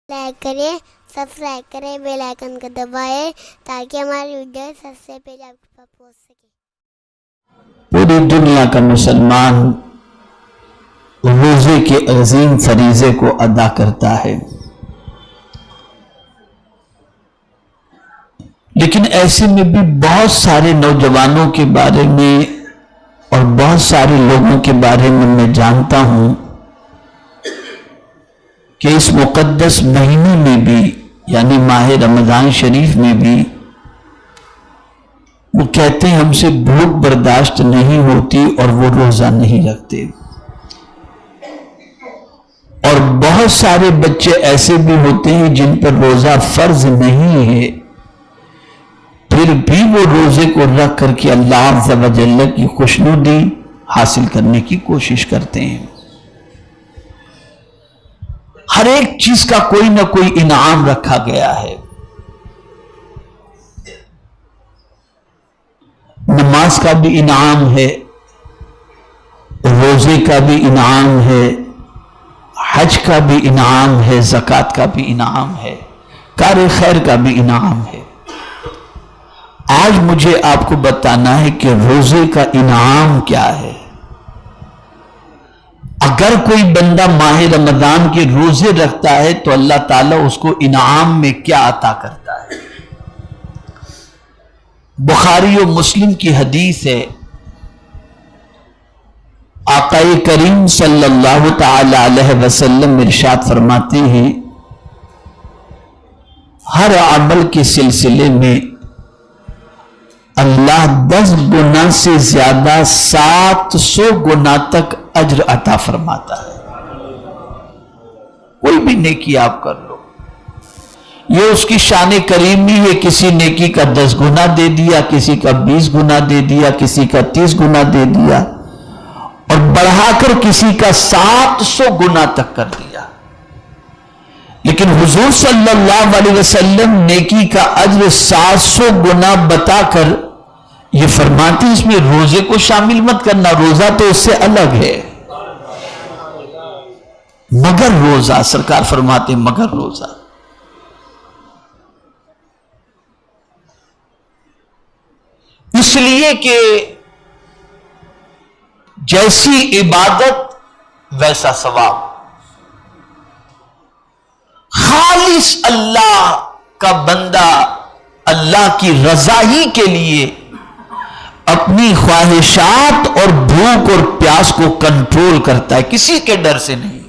Like کریں، subscribe کریں، bell icon کو دبائیں تاکہ ہماری ویڈیو سب سے پہلے آپ کے پاس پہنچ سکے۔ پوری دنیا کا مسلمان روزے کے عظیم فریضے کو ادا کرتا ہے، لیکن ایسے میں بھی بہت سارے نوجوانوں کے بارے میں اور بہت سارے لوگوں کے بارے میں جانتا ہوں کہ اس مقدس مہینے میں بھی یعنی ماہ رمضان شریف میں بھی وہ کہتے ہیں ہم سے بھوک برداشت نہیں ہوتی اور وہ روزہ نہیں رکھتے، اور بہت سارے بچے ایسے بھی ہوتے ہیں جن پر روزہ فرض نہیں ہے، پھر بھی وہ روزے کو رکھ کر کے اللہ عز و جل کی خوشنودی حاصل کرنے کی کوشش کرتے ہیں۔ ہر ایک چیز کا کوئی نہ کوئی انعام رکھا گیا ہے۔ نماز کا بھی انعام ہے، روزے کا بھی انعام ہے، حج کا بھی انعام ہے، زکوٰۃ کا بھی انعام ہے، کار خیر کا بھی انعام ہے۔ آج مجھے آپ کو بتانا ہے کہ روزے کا انعام کیا ہے۔ اگر کوئی بندہ ماہ رمضان کے روزے رکھتا ہے تو اللہ تعالیٰ اس کو انعام میں کیا عطا کرتا ہے۔ بخاری و مسلم کی حدیث ہے، آقا کریم صلی اللہ تعالی علیہ وسلم ارشاد فرماتے ہیں، ہر عمل کے سلسلے میں اللہ 10 گنا سے زیادہ 700 گنا تک اجر عطا فرماتا ہے۔ کوئی بھی نیکی آپ کر لو، یہ اس کی شان کریمی ہے، کسی نیکی کا 10 گنا دے دیا، کسی کا 20 گنا دے دیا، کسی کا 30 گنا دے دیا، اور بڑھا کر کسی کا 700 گنا تک کر دیا۔ لیکن حضور صلی اللہ علیہ وسلم نیکی کا اجر 700 گنا بتا کر یہ فرماتے اس میں روزے کو شامل مت کرنا، روزہ تو اس سے الگ ہے، مگر روزہ، سرکار فرماتے مگر روزہ۔ اس لیے کہ جیسی عبادت ویسا ثواب، خالص اللہ کا بندہ اللہ کی رضا ہی کے لیے اپنی خواہشات اور بھوک اور پیاس کو کنٹرول کرتا ہے، کسی کے ڈر سے نہیں،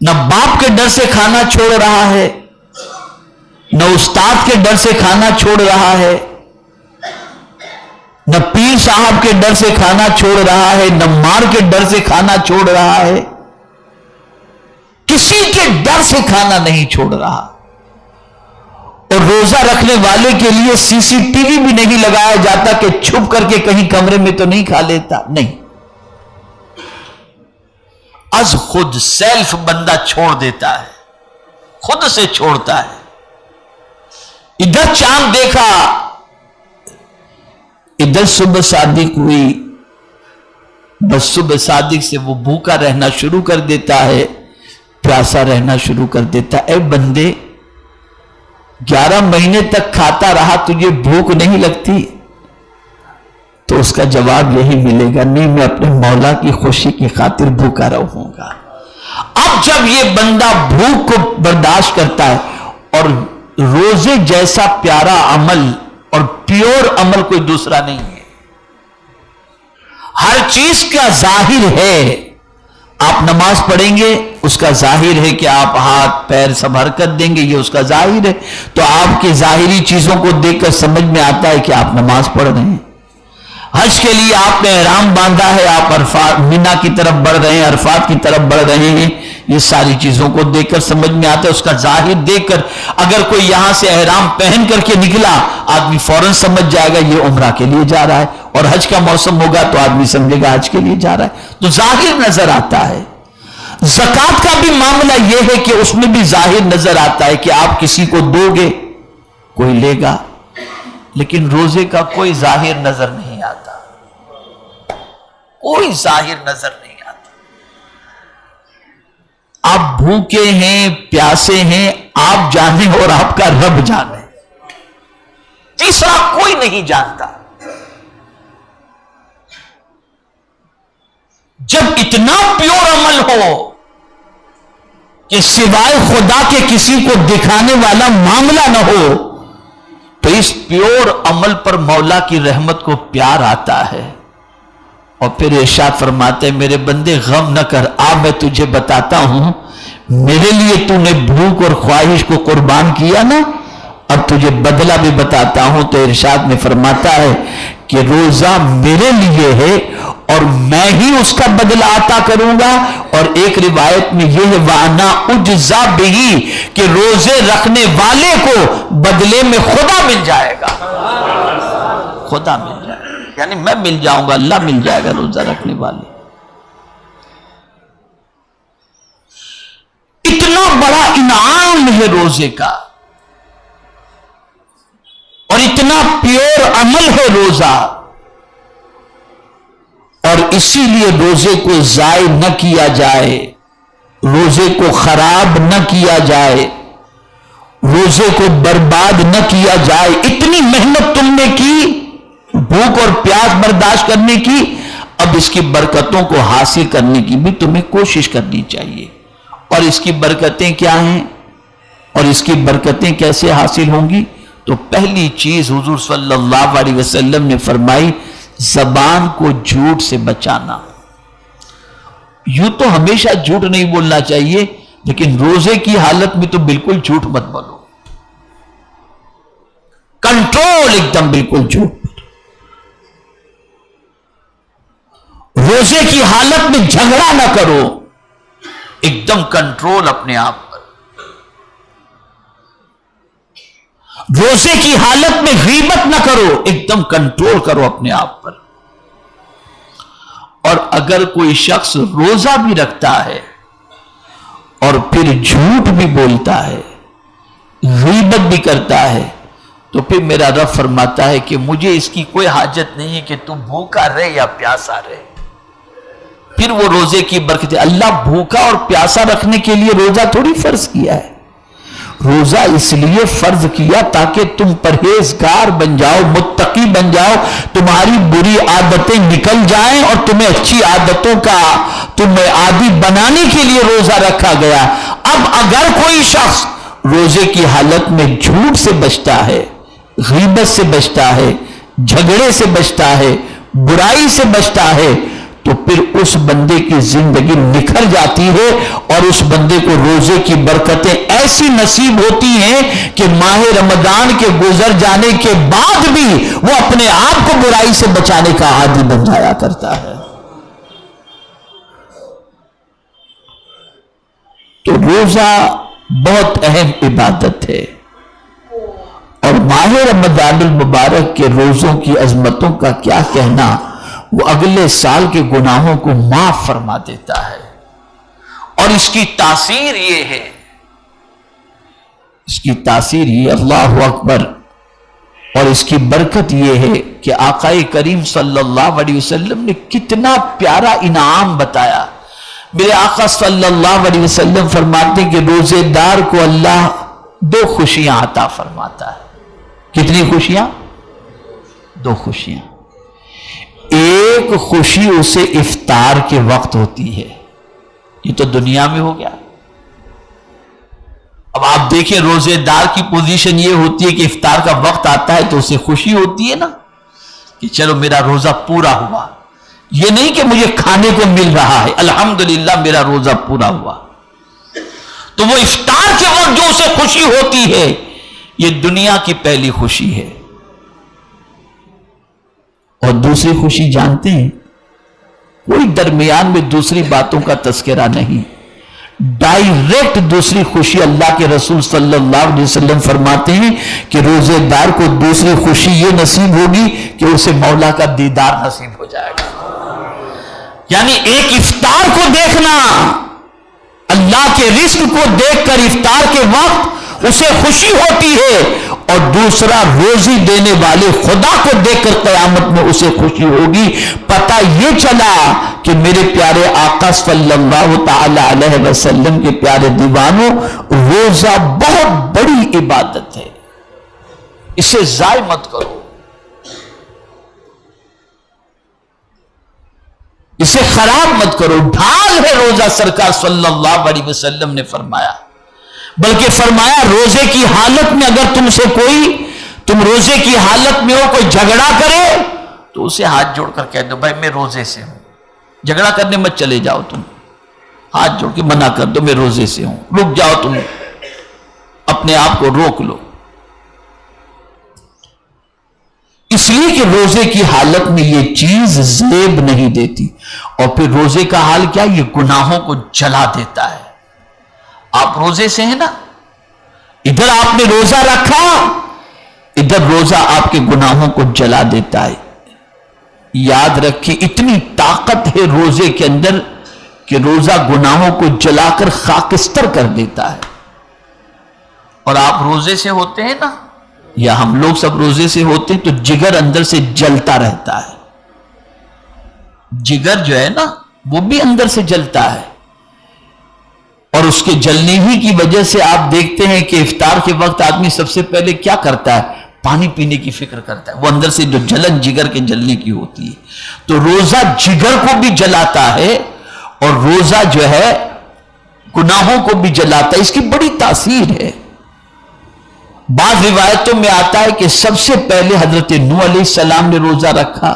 نہ باپ کے ڈر سے کھانا چھوڑ رہا ہے، نہ استاد کے ڈر سے کھانا چھوڑ رہا ہے، نہ پیر صاحب کے ڈر سے کھانا چھوڑ رہا ہے، نہ مار کے ڈر سے کھانا چھوڑ رہا ہے، کسی کے ڈر سے کھانا نہیں چھوڑ رہا۔ اور روزہ رکھنے والے کے لیے سی سی ٹی وی بھی نہیں لگایا جاتا کہ چھپ کر کے کہیں کمرے میں تو نہیں کھا لیتا، نہیں، از خود سیلف بندہ چھوڑ دیتا ہے، خود سے چھوڑتا ہے۔ ادھر چاند دیکھا، ادھر صبح صادق ہوئی، بس صبح صادق سے وہ بھوکا رہنا شروع کر دیتا ہے، پیاسا رہنا شروع کر دیتا ہے۔ اے بندے، 11 مہینے تک کھاتا رہا، تجھے بھوک نہیں لگتی؟ تو اس کا جواب یہی ملے گا، نہیں، میں اپنے مولا کی خوشی کی خاطر بھوکا رہوں گا۔ اب جب یہ بندہ بھوک کو برداشت کرتا ہے، اور روزے جیسا پیارا عمل اور پیور عمل کوئی دوسرا نہیں ہے، ہر چیز کا ظاہر ہے۔ آپ نماز پڑھیں گے، اس کا ظاہر ہے کہ آپ ہاتھ پیر سب حرکت دیں گے، یہ اس کا ظاہر ہے، تو آپ کی ظاہری چیزوں کو دیکھ کر سمجھ میں آتا ہے کہ آپ نماز پڑھ رہے ہیں۔ حج کے لیے آپ نے احرام باندھا ہے، آپ عرفات مینا کی طرف بڑھ رہے ہیں، عرفات کی طرف بڑھ رہے ہیں، یہ ساری چیزوں کو دیکھ کر سمجھ میں آتا ہے، اس کا ظاہر دیکھ کر اگر کوئی یہاں سے احرام پہن کر کے نکلا، آدمی فوراً سمجھ جائے گا یہ عمرہ کے لیے جا رہا ہے، اور حج کا موسم ہوگا تو آدمی سمجھے گا حج کے لیے جا رہا ہے، تو ظاہر نظر آتا ہے۔ زکوٰۃ کا بھی معاملہ یہ ہے کہ اس میں بھی ظاہر نظر آتا ہے کہ آپ کسی کو دو گے، کوئی لے گا، لیکن روزے کا کوئی ظاہر نظر نہیں آتا، کوئی ظاہر نظر نہیں آتا۔ آپ بھوکے ہیں پیاسے ہیں آپ جانیں اور آپ کا رب جانے، تیسرا کوئی نہیں جانتا۔ جب اتنا پیور عمل ہو کہ سوائے خدا کے کسی کو دکھانے والا معاملہ نہ ہو، تو اس پیور عمل پر مولا کی رحمت کو پیار آتا ہے، اور پھر ارشاد فرماتے ہیں میرے بندے غم نہ کر، میں تجھے بتاتا ہوں، میرے لیے تو نے بھوک اور خواہش کو قربان کیا نا، اب تجھے بدلہ بھی بتاتا ہوں۔ تو ارشاد میں فرماتا ہے کہ روزہ میرے لیے ہے اور میں ہی اس کا بدلہ عطا کروں گا، اور ایک روایت میں یہ ہے وَأَنَا أُجْزَى بِهِ کہ روزے رکھنے والے کو بدلے میں خدا مل جائے گا، خدا مل جائے گا، یعنی میں مل جاؤں گا، اللہ مل جائے گا روزہ رکھنے والے۔ اتنا بڑا انعام ہے روزے کا، اور اتنا پیور عمل ہے روزہ، اور اسی لیے روزے کو ضائع نہ کیا جائے، روزے کو خراب نہ کیا جائے، روزے کو برباد نہ کیا جائے۔ اتنی محنت تم نے کی، بھوک اور پیاس برداشت کرنے کی، اب اس کی برکتوں کو حاصل کرنے کی بھی تمہیں کوشش کرنی چاہیے۔ اور اس کی برکتیں کیا ہیں اور اس کی برکتیں کیسے حاصل ہوں گی؟ تو پہلی چیز حضور صلی اللہ علیہ وسلم نے فرمائی زبان کو جھوٹ سے بچانا۔ یوں تو ہمیشہ جھوٹ نہیں بولنا چاہیے، لیکن روزے کی حالت میں تو بالکل جھوٹ مت بولو، کنٹرول ایک دم بالکل جھوٹ۔ روزے کی حالت میں جھگڑا نہ کرو، ایک دم کنٹرول اپنے آپ پر۔ روزے کی حالت میں غیبت نہ کرو، ایک دم کنٹرول کرو اپنے آپ پر۔ اور اگر کوئی شخص روزہ بھی رکھتا ہے اور پھر جھوٹ بھی بولتا ہے، غیبت بھی کرتا ہے، تو پھر میرا رب فرماتا ہے کہ مجھے اس کی کوئی حاجت نہیں ہے کہ تم بھوکا رہے یا پیاسا رہے۔ پھر وہ روزے کی برکت، اللہ بھوکا اور پیاسا رکھنے کے لیے روزہ تھوڑی فرض کیا ہے، روزہ اس لیے فرض کیا تاکہ تم پرہیزگار بن جاؤ، متقی بن جاؤ، تمہاری بری عادتیں نکل جائیں اور تمہیں اچھی عادتوں کا تمہیں عادی بنانے کے لیے روزہ رکھا گیا۔ اب اگر کوئی شخص روزے کی حالت میں جھوٹ سے بچتا ہے، غیبت سے بچتا ہے، جھگڑے سے بچتا ہے، برائی سے بچتا ہے، تو پھر اس بندے کی زندگی نکھر جاتی ہے، اور اس بندے کو روزے کی برکتیں ایسی نصیب ہوتی ہیں کہ ماہ رمضان کے گزر جانے کے بعد بھی وہ اپنے آپ کو برائی سے بچانے کا عادی بن جایا کرتا ہے۔ تو روزہ بہت اہم عبادت ہے، اور ماہ رمضان المبارک کے روزوں کی عظمتوں کا کیا کہنا، وہ اگلے سال کے گناہوں کو معاف فرما دیتا ہے۔ اور اس کی تاثیر یہ ہے، اس کی تاثیر یہ، اللہ اکبر، اور اس کی برکت یہ ہے کہ آقا کریم صلی اللہ علیہ وسلم نے کتنا پیارا انعام بتایا۔ میرے آقا صلی اللہ علیہ وسلم فرماتے ہیں کہ روزے دار کو اللہ 2 خوشیاں عطا فرماتا ہے۔ کتنی خوشیاں؟ 2 خوشیاں۔ ایک خوشی اسے افطار کے وقت ہوتی ہے، یہ تو دنیا میں ہو گیا۔ اب آپ دیکھیں روزے دار کی پوزیشن یہ ہوتی ہے کہ افطار کا وقت آتا ہے تو اسے خوشی ہوتی ہے نا کہ چلو میرا روزہ پورا ہوا، یہ نہیں کہ مجھے کھانے کو مل رہا ہے، الحمدللہ میرا روزہ پورا ہوا۔ تو وہ افطار کے وقت جو اسے خوشی ہوتی ہے، یہ دنیا کی پہلی خوشی ہے۔ اور دوسری خوشی جانتے ہیں، کوئی درمیان میں دوسری باتوں کا تذکرہ نہیں، ڈائریکٹ دوسری خوشی اللہ کے رسول صلی اللہ علیہ وسلم فرماتے ہیں کہ روزے دار کو دوسری خوشی یہ نصیب ہوگی کہ اسے مولا کا دیدار نصیب ہو جائے گا۔ یعنی ایک افطار کو دیکھنا، اللہ کے رزق کو دیکھ کر افطار کے وقت اسے خوشی ہوتی ہے، اور دوسرا روزی دینے والے خدا کو دیکھ کر قیامت میں اسے خوشی ہوگی. پتہ یہ چلا کہ میرے پیارے آقا صلی اللہ تعالی علیہ وسلم کے پیارے دیوانوں، روزہ بہت بڑی عبادت ہے، اسے ضائع مت کرو، اسے خراب مت کرو. ڈھال ہے روزہ، سرکار صلی اللہ علیہ وسلم نے فرمایا. بلکہ فرمایا روزے کی حالت میں اگر تم روزے کی حالت میں ہو، کوئی جھگڑا کرے تو اسے ہاتھ جوڑ کر کہہ دو بھائی میں روزے سے ہوں. جھگڑا کرنے مت چلے جاؤ، تم ہاتھ جوڑ کے منع کر دو میں روزے سے ہوں. رک جاؤ، تم اپنے آپ کو روک لو. اس لیے کہ روزے کی حالت میں یہ چیز زیب نہیں دیتی. اور پھر روزے کا حال کیا؟ یہ گناہوں کو جلا دیتا ہے. آپ روزے سے ہیں نا، ادھر آپ نے روزہ رکھا، ادھر روزہ آپ کے گناہوں کو جلا دیتا ہے. یاد رکھیں اتنی طاقت ہے روزے کے اندر کہ روزہ گناہوں کو جلا کر خاکستر کر دیتا ہے. اور آپ روزے سے ہوتے ہیں نا، یا ہم لوگ سب روزے سے ہوتے ہیں تو جگر اندر سے جلتا رہتا ہے. جگر جو ہے نا وہ بھی اندر سے جلتا ہے، اور اس کے جلنے ہی کی وجہ سے آپ دیکھتے ہیں کہ افطار کے وقت آدمی سب سے پہلے کیا کرتا ہے؟ پانی پینے کی فکر کرتا ہے. وہ اندر سے جو جلن جگر کے جلنے کی ہوتی ہے. تو روزہ جگر کو بھی جلاتا ہے اور روزہ جو ہے گناہوں کو بھی جلاتا ہے. اس کی بڑی تاثیر ہے. بعض روایتوں میں آتا ہے کہ سب سے پہلے حضرت نوح علیہ السلام نے روزہ رکھا،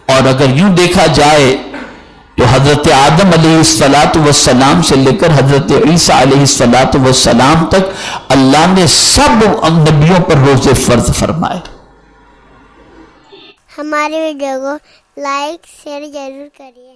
اور اگر یوں دیکھا جائے تو حضرت آدم علیہ السلام سے لے کر حضرت عیسیٰ علیہ السلام تک اللہ نے سب نبیوں پر روزے فرض فرمائے. ہمارے ویڈیو کو لائک شیئر ضرور کریے.